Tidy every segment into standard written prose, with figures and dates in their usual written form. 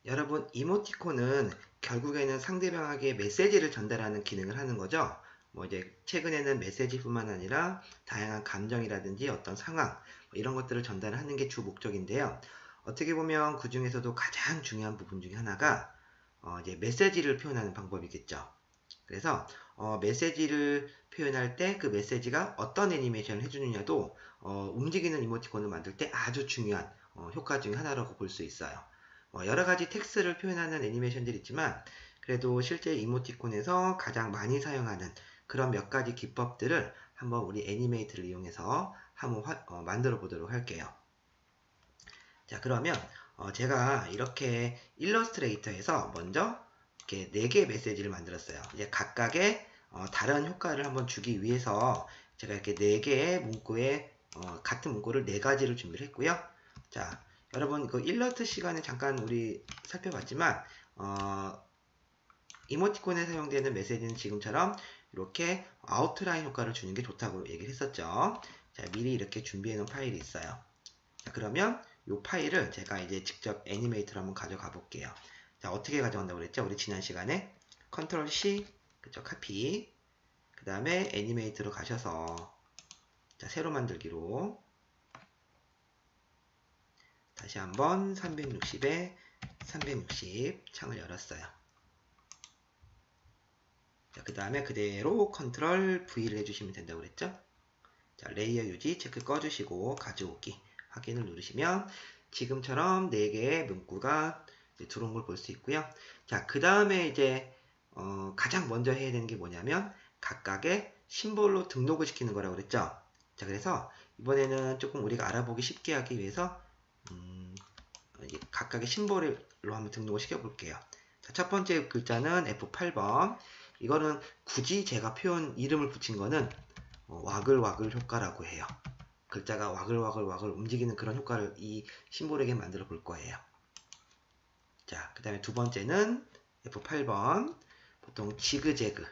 여러분, 이모티콘은 결국에는 상대방에게 메시지를 전달하는 기능을 하는 거죠. 뭐 이제 최근에는 메시지뿐만 아니라 다양한 감정이라든지 어떤 상황, 이런 것들을 전달하는 게 주 목적인데요. 어떻게 보면 그 중에서도 가장 중요한 부분 중에 하나가 이제 메시지를 표현하는 방법이겠죠. 그래서 메시지를 표현할 때 그 메시지가 어떤 애니메이션을 해주느냐도 움직이는 이모티콘을 만들 때 아주 중요한 효과 중에 하나라고 볼 수 있어요. 여러 가지 텍스트를 표현하는 애니메이션들이 있지만 그래도 실제 이모티콘에서 가장 많이 사용하는 그런 몇 가지 기법들을 한번 우리 애니메이트를 이용해서 한번 만들어 보도록 할게요. 자, 그러면 제가 이렇게 일러스트레이터에서 먼저 이렇게 4개의 메시지를 만들었어요. 이제 각각의 다른 효과를 한번 주기 위해서 제가 이렇게 4개의 문구에 같은 문구를 4가지를 준비를 했고요. 자, 여러분 그 일러스트 시간에 잠깐 우리 살펴봤지만 이모티콘에 사용되는 메시지는 지금처럼 이렇게 아웃라인 효과를 주는 게 좋다고 얘기를 했었죠. 자, 미리 이렇게 준비해 놓은 파일이 있어요. 자, 그러면 이 파일을 제가 이제 직접 애니메이터로 한번 가져가 볼게요. 자, 어떻게 가져간다고 그랬죠? 우리 지난 시간에 컨트롤 C, 그쵸, 카피, 그 다음에 애니메이터로 가셔서 자, 새로 만들기로 다시 한번 360에 360 창을 열었어요. 자, 그 다음에 그대로 컨트롤 V를 해주시면 된다고 그랬죠? 자, 레이어 유지 체크 꺼주시고 가져오기 확인을 누르시면 지금처럼 4개의 문구가 들어온 걸 볼 수 있고요. 자, 그 다음에 이제 가장 먼저 해야 되는 게 뭐냐면 각각의 심볼로 등록을 시키는 거라고 그랬죠. 자, 그래서 이번에는 조금 우리가 알아보기 쉽게 하기 위해서 각각의 심볼로 한번 등록을 시켜 볼게요. 자, 첫 번째 글자는 F8번. 이거는 굳이 제가 표현 이름을 붙인 거는 와글와글 효과라고 해요. 글자가 와글와글 움직이는 그런 효과를 이 심볼에게 만들어 볼 거예요. 자, 그 다음에 두 번째는 F8번. 보통 지그재그.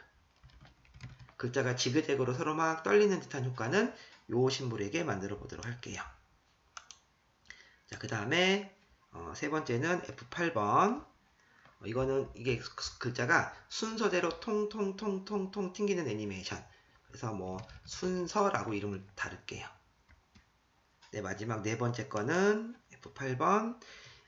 글자가 지그재그로 서로 막 떨리는 듯한 효과는 요 심볼에게 만들어 보도록 할게요. 자, 그 다음에 세 번째는 F8번. 이거는 이게 글자가 순서대로 통통통통통 튕기는 애니메이션. 그래서 뭐 순서라고 이름을 다룰게요. 네, 마지막 네 번째 거는 F8번.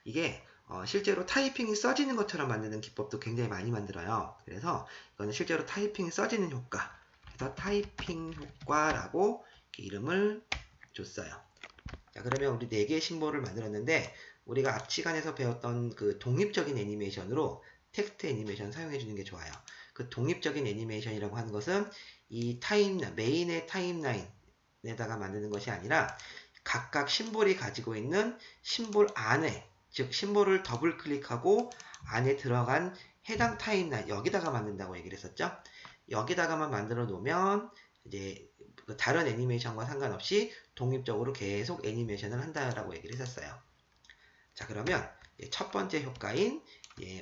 이게 실제로 타이핑이 써지는 것처럼 만드는 기법도 굉장히 많이 만들어요. 그래서 이거는 실제로 타이핑이 써지는 효과. 그래서 타이핑 효과라고 이름을 줬어요. 자, 그러면 우리 4개의 심볼을 만들었는데 우리가 앞 시간에서 배웠던 그 독립적인 애니메이션으로 텍스트 애니메이션 사용해 주는 게 좋아요. 그 독립적인 애니메이션이라고 하는 것은 이 메인의 타임라인에다가 만드는 것이 아니라 각각 심볼이 가지고 있는 심볼 안에, 즉 심볼을 더블 클릭하고 안에 들어간 해당 타임라인 여기다가 만든다고 얘기를 했었죠. 여기다가만 만들어 놓으면 이제 다른 애니메이션과 상관없이 독립적으로 계속 애니메이션을 한다라고 얘기를 했었어요. 자, 그러면 첫 번째 효과인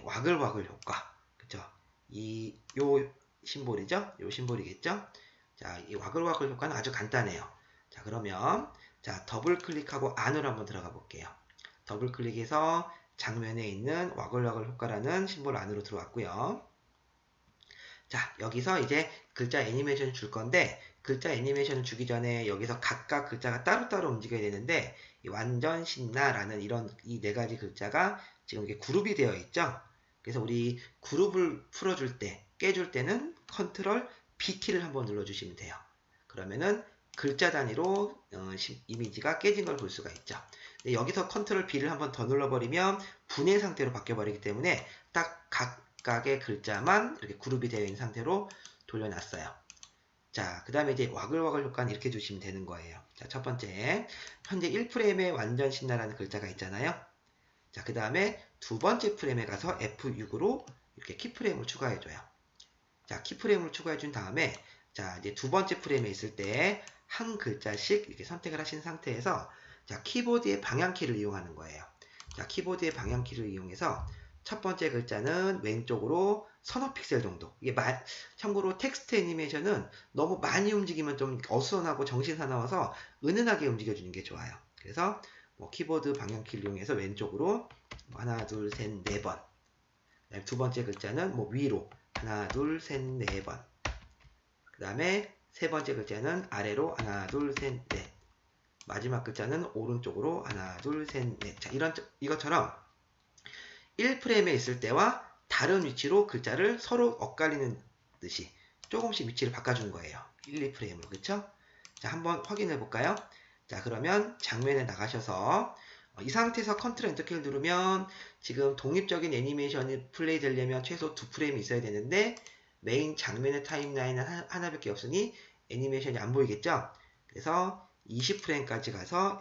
와글와글 효과, 그쵸? 요 심볼이죠? 요 심볼이겠죠? 자, 이 와글와글 효과는 아주 간단해요. 자, 그러면 자, 더블 클릭하고 안으로 한번 들어가 볼게요. 더블 클릭해서 장면에 있는 와글와글 효과라는 심볼 안으로 들어왔고요. 자, 여기서 이제 글자 애니메이션을 줄 건데 글자 애니메이션을 주기 전에 여기서 각각 글자가 따로따로 움직여야 되는데 완전 신나라는 이런 이 4가지 글자가 지금 이게 그룹이 되어 있죠. 그래서 우리 그룹을 풀어줄 때, 깨줄 때는 컨트롤 B키를 한번 눌러주시면 돼요. 그러면은 글자 단위로 이미지가 깨진 걸 볼 수가 있죠. 여기서 컨트롤 B를 한번 더 눌러버리면 분해 상태로 바뀌어버리기 때문에 딱 각각의 글자만 이렇게 그룹이 되어 있는 상태로 돌려놨어요. 자, 그 다음에 이제 와글와글 효과는 이렇게 주시면 되는 거예요. 자, 첫 번째, 현재 1프레임에 완전 신나라는 글자가 있잖아요. 자, 그 다음에 두 번째 프레임에 가서 F6으로 이렇게 키프레임을 추가해줘요. 자, 키프레임을 추가해준 다음에, 자, 이제 두 번째 프레임에 있을 때 한 글자씩 이렇게 선택을 하신 상태에서, 자, 키보드의 방향키를 이용하는 거예요. 자, 키보드의 방향키를 이용해서 첫 번째 글자는 왼쪽으로 서너 픽셀 정도. 이게 참고로 텍스트 애니메이션은 너무 많이 움직이면 좀 어수선하고 정신사나워서 은은하게 움직여주는 게 좋아요. 그래서 뭐 키보드 방향키를 이용해서 왼쪽으로 하나, 둘, 셋, 네 번. 그다음에 두 번째 글자는 뭐 위로 하나, 둘, 셋, 네 번. 그 다음에 세 번째 글자는 아래로 하나, 둘, 셋, 넷. 마지막 글자는 오른쪽으로 하나, 둘, 셋, 넷. 자, 이것처럼 1프레임에 있을 때와 다른 위치로 글자를 서로 엇갈리는 듯이 조금씩 위치를 바꿔주는 거예요. 1, 2프레임으로. 그쵸? 자, 한번 확인해 볼까요? 자, 그러면 장면에 나가셔서 이 상태에서 컨트롤 엔터키를 누르면 지금 독립적인 애니메이션이 플레이 되려면 최소 2프레임이 있어야 되는데 메인 장면의 타임라인은 하나밖에 없으니 애니메이션이 안 보이겠죠? 그래서 20프레임까지 가서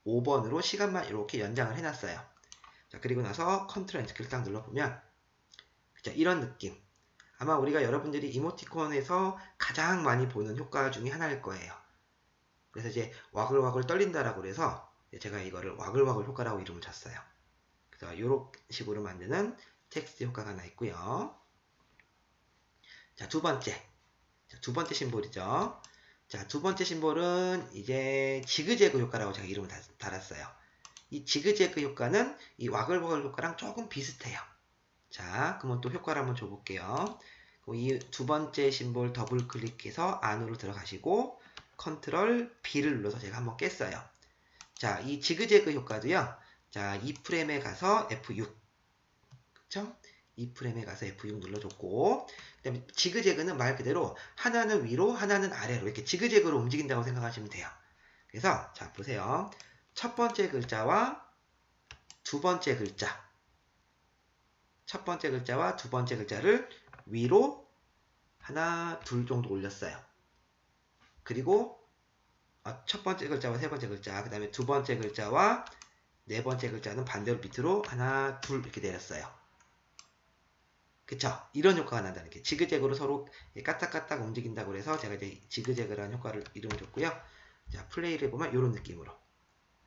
F5번으로 시간만 이렇게 연장을 해놨어요. 자, 그리고 나서 컨트롤 엔터키를 딱 눌러보면 자, 이런 느낌. 아마 우리가 여러분들이 이모티콘에서 가장 많이 보는 효과 중에 하나일 거예요. 그래서 이제 와글와글 떨린다라고 그래서 제가 이거를 와글와글 효과라고 이름을 줬어요. 그래서 이런 식으로 만드는 텍스트 효과가 하나 있고요. 자, 두 번째 심볼이죠. 자, 두 번째 심볼은 이제 지그재그 효과라고 제가 이름을 달았어요. 이 지그재그 효과는 이 와글와글 효과랑 조금 비슷해요. 자, 그러면 또 효과를 한번 줘볼게요. 이 두 번째 심볼 더블 클릭해서 안으로 들어가시고 컨트롤 B를 눌러서 제가 한번 깼어요. 자, 이 지그재그 효과도요. 자, 2프레임에 가서 F6. 그쵸? 2프레임에 가서 F6 눌러줬고, 그 다음에 지그재그는 말 그대로 하나는 위로, 하나는 아래로 이렇게 지그재그로 움직인다고 생각하시면 돼요. 그래서, 자, 보세요. 첫 번째 글자와 두 번째 글자. 첫 번째 글자와 두 번째 글자를 위로 하나, 둘 정도 올렸어요. 그리고 첫 번째 글자와 세 번째 글자, 그 다음에 두 번째 글자와 네 번째 글자는 반대로 밑으로 하나, 둘 이렇게 내렸어요. 그쵸? 이런 효과가 난다는 게 지그재그로 서로 까딱까딱 움직인다고 해서 제가 이제 지그재그라는 효과를 이름을 줬고요. 자, 플레이를 해보면 이런 느낌으로.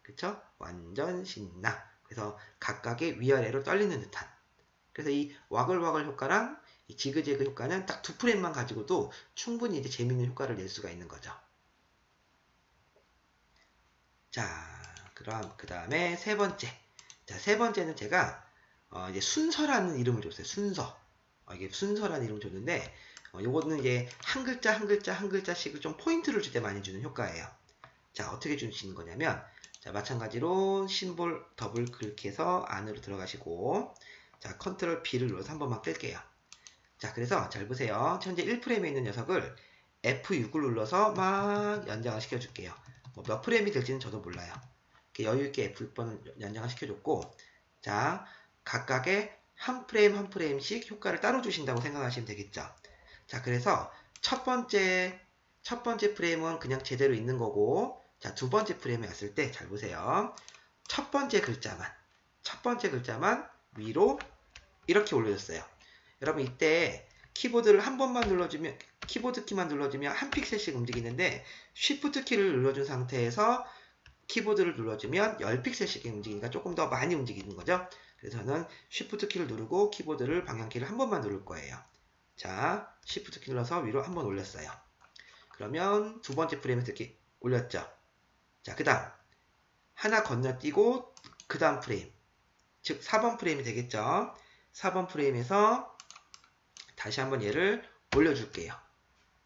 그쵸? 완전 신나. 그래서 각각의 위아래로 떨리는 듯한. 그래서 이 와글와글 효과랑 이 지그재그 효과는 딱 2프레임만 가지고도 충분히 이제 재밌는 효과를 낼 수가 있는 거죠. 자, 그럼 그 다음에 세 번째. 자, 세 번째는 제가 이제 순서라는 이름을 줬어요. 순서. 이게 순서라는 이름을 줬는데 요거는 이제 한 글자 한 글자 한 글자씩을 좀 포인트를 줄 때 많이 주는 효과예요. 자, 어떻게 주시는 거냐면 자, 마찬가지로 심볼 더블 클릭해서 안으로 들어가시고 자, 컨트롤 B를 눌러서 한 번만 끌게요. 자, 그래서 잘 보세요. 현재 1프레임에 있는 녀석을 F6을 눌러서 막 연장을 시켜줄게요. 뭐 몇 프레임이 될지는 저도 몰라요. 여유있게 F6번을 연장을 시켜줬고 자, 각각의 한 프레임 한 프레임씩 효과를 따로 주신다고 생각하시면 되겠죠. 자, 그래서 첫 번째 프레임은 그냥 제대로 있는 거고 자, 두 번째 프레임에 왔을 때 잘 보세요. 첫 번째 글자만 위로 이렇게 올려줬어요. 여러분 이때 키보드를 한 번만 눌러주면 키보드 키만 눌러주면 한 픽셀씩 움직이는데 쉬프트 키를 눌러준 상태에서 키보드를 눌러주면 10픽셀씩 움직이니까 조금 더 많이 움직이는 거죠. 그래서 저는 쉬프트 키를 누르고 키보드를 방향키를 한 번만 누를 거예요. 자, 쉬프트 키 눌러서 위로 한 번 올렸어요. 그러면 두 번째 프레임에서 이렇게 올렸죠. 자, 그 다음 하나 건너뛰고 그 다음 프레임 즉 4번 프레임이 되겠죠. 4번 프레임에서 다시 한번 얘를 올려줄게요.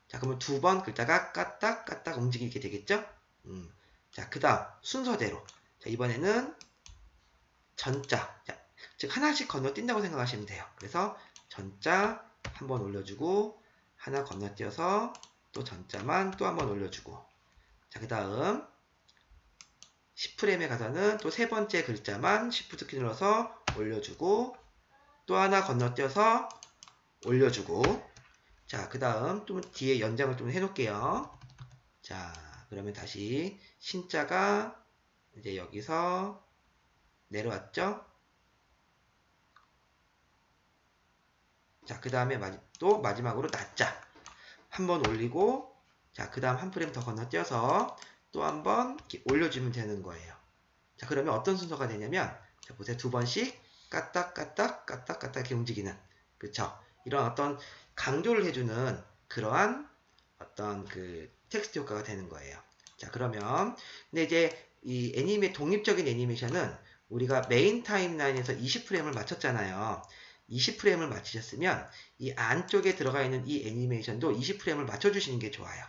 자, 그러면 두 번 글자가 까딱까딱 움직이게 되겠죠. 자, 그 다음 순서대로 자, 이번에는 전자 자, 즉 하나씩 건너뛴다고 생각하시면 돼요. 그래서 전자 한번 올려주고 하나 건너뛰어서 또 전자만 또 한번 올려주고 자, 그 다음 10프레임에 가서는 또 세 번째 글자만 Shift 키 눌러서 올려주고 또 하나 건너뛰어서 올려주고 자, 그 다음 또 뒤에 연장을 좀 해놓을게요. 자, 그러면 다시 신자가 이제 여기서 내려왔죠. 자, 그 다음에 또 마지막으로 낮자 한번 올리고 자, 그 다음 한 프레임 더 건너뛰어서 또 한번 올려주면 되는 거예요. 자, 그러면 어떤 순서가 되냐면 자, 보세요. 두 번씩 까딱까딱 까딱까딱 이렇게 움직이는 그쵸? 이런 어떤 강조를 해주는 그러한 어떤 그 텍스트 효과가 되는 거예요. 자, 그러면 근데 이제 이 독립적인 애니메이션은 우리가 메인 타임라인에서 20프레임을 맞췄잖아요. 20프레임을 맞추셨으면 이 안쪽에 들어가 있는 이 애니메이션도 20프레임을 맞춰주시는 게 좋아요.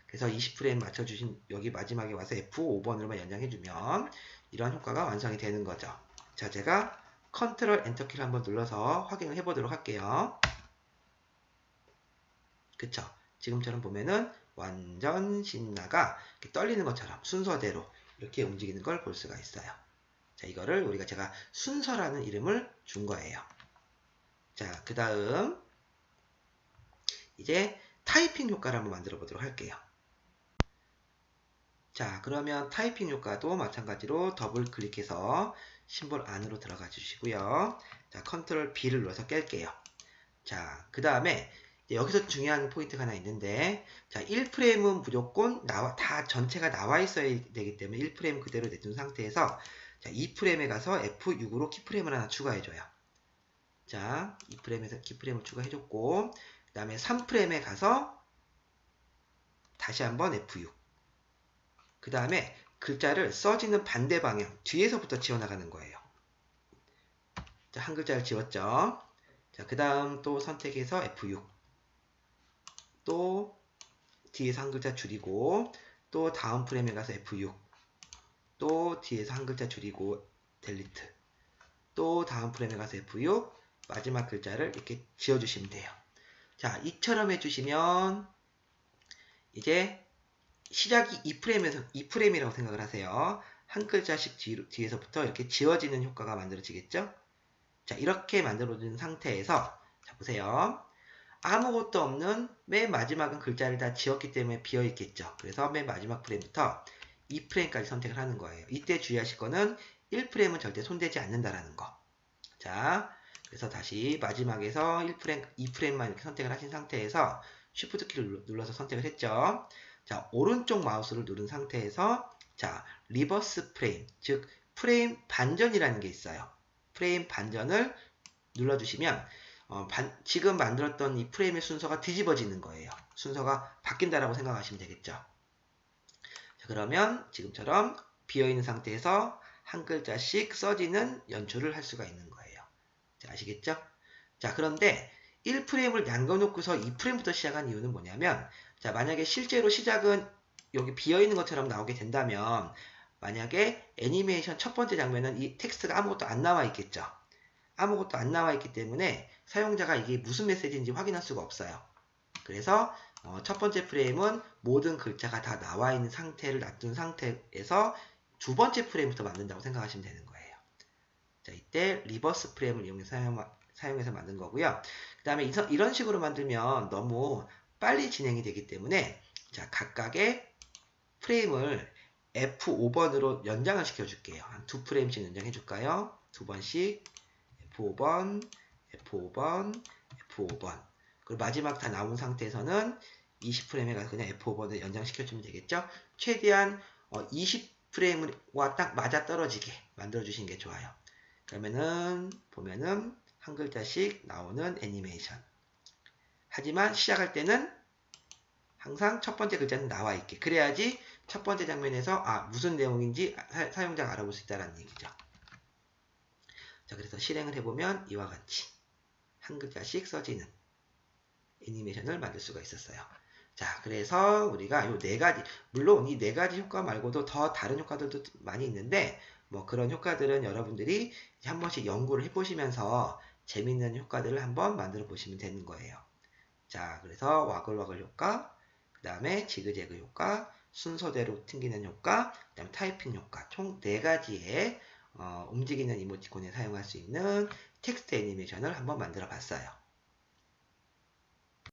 그래서 20프레임 맞춰주신 여기 마지막에 와서 F5번으로만 연장해주면 이런 효과가 완성이 되는 거죠. 자, 제가 컨트롤 엔터키를 한번 눌러서 확인을 해보도록 할게요. 그쵸? 지금처럼 보면은 완전 신나가 이렇게 떨리는 것처럼 순서대로 이렇게 움직이는 걸 볼 수가 있어요. 자, 이거를 제가 순서라는 이름을 준 거예요. 자, 그 다음 이제 타이핑 효과를 한번 만들어 보도록 할게요. 자, 그러면 타이핑 효과도 마찬가지로 더블 클릭해서 심볼 안으로 들어가 주시고요. 자, 컨트롤 B를 눌러서 깰게요. 자, 그 다음에 여기서 중요한 포인트가 하나 있는데, 자, 1프레임은 무조건 다 전체가 나와 있어야 되기 때문에 1프레임 그대로 내둔 상태에서, 자, 2프레임에 가서 F6으로 키프레임을 하나 추가해줘요. 자, 2프레임에서 키프레임을 추가해줬고, 그 다음에 3프레임에 가서 다시 한번 F6. 그 다음에 글자를 써지는 반대 방향, 뒤에서부터 지워나가는 거예요. 자, 한 글자를 지웠죠. 자, 그 다음 또 선택해서 F6. 또 뒤에서 한 글자 줄이고, 또 다음 프레임에 가서 F6. 또 뒤에서 한 글자 줄이고 델리트. 또 다음 프레임에 가서 F6. 마지막 글자를 이렇게 지워주시면 돼요. 자, 이처럼 해주시면 이제 시작이 2프레임이라고 생각을 하세요. 한 글자씩 뒤에서부터 이렇게 지워지는 효과가 만들어지겠죠? 자, 이렇게 만들어진 상태에서, 자, 보세요. 아무것도 없는 맨 마지막은 글자를 다 지웠기 때문에 비어있겠죠. 그래서 맨 마지막 프레임부터 2프레임까지 선택을 하는 거예요. 이때 주의하실 거는 1프레임은 절대 손대지 않는다라는 거. 자, 그래서 다시 마지막에서 2프레임만 이렇게 선택을 하신 상태에서 Shift 키를 눌러서 선택을 했죠. 자, 오른쪽 마우스를 누른 상태에서, 자, 리버스 프레임, 즉 프레임 반전이라는 게 있어요. 프레임 반전을 눌러주시면 지금 만들었던 이 프레임의 순서가 뒤집어지는 거예요. 순서가 바뀐다라고 생각하시면 되겠죠. 자, 그러면 지금처럼 비어있는 상태에서 한 글자씩 써지는 연출을 할 수가 있는 거예요. 자, 아시겠죠? 자, 그런데 1프레임을 남겨놓고서 2프레임부터 시작한 이유는 뭐냐면, 자, 만약에 실제로 시작은 여기 비어있는 것처럼 나오게 된다면, 만약에 애니메이션 첫 번째 장면은 이 텍스트가 아무것도 안 나와 있겠죠. 아무것도 안 나와 있기 때문에 사용자가 이게 무슨 메시지인지 확인할 수가 없어요. 그래서 첫 번째 프레임은 모든 글자가 다 나와 있는 상태를 놔둔 상태에서 두 번째 프레임부터 만든다고 생각하시면 되는 거예요. 자, 이때 리버스 프레임을 사용해서 만든 거고요. 그 다음에 이런 식으로 만들면 너무 빨리 진행이 되기 때문에, 자, 각각의 프레임을 F5번으로 연장을 시켜줄게요. 한 2프레임씩 연장해 줄까요? 2번씩 F5번, F5번, F5번. 그리고 마지막 다 나온 상태에서는 20프레임에 가서 그냥 F5번을 연장시켜주면 되겠죠? 최대한 20프레임과 딱 맞아 떨어지게 만들어주시는 게 좋아요. 그러면은 보면은 한 글자씩 나오는 애니메이션. 하지만 시작할 때는 항상 첫 번째 글자는 나와 있게. 그래야지 첫 번째 장면에서 무슨 내용인지 사용자가 알아볼 수 있다는 얘기죠. 자, 그래서 실행을 해보면 이와 같이 한 글자씩 써지는 애니메이션을 만들 수가 있었어요. 자, 그래서 우리가 이 네 가지, 물론 이 네 가지 효과 말고도 더 다른 효과들도 많이 있는데, 뭐 그런 효과들은 여러분들이 한 번씩 연구를 해보시면서 재밌는 효과들을 한번 만들어 보시면 되는 거예요. 자, 그래서 와글와글 효과, 그 다음에 지그재그 효과, 순서대로 튕기는 효과, 그 다음에 타이핑 효과, 총 4가지의 움직이는 이모티콘에 사용할 수 있는 텍스트 애니메이션을 한번 만들어 봤어요.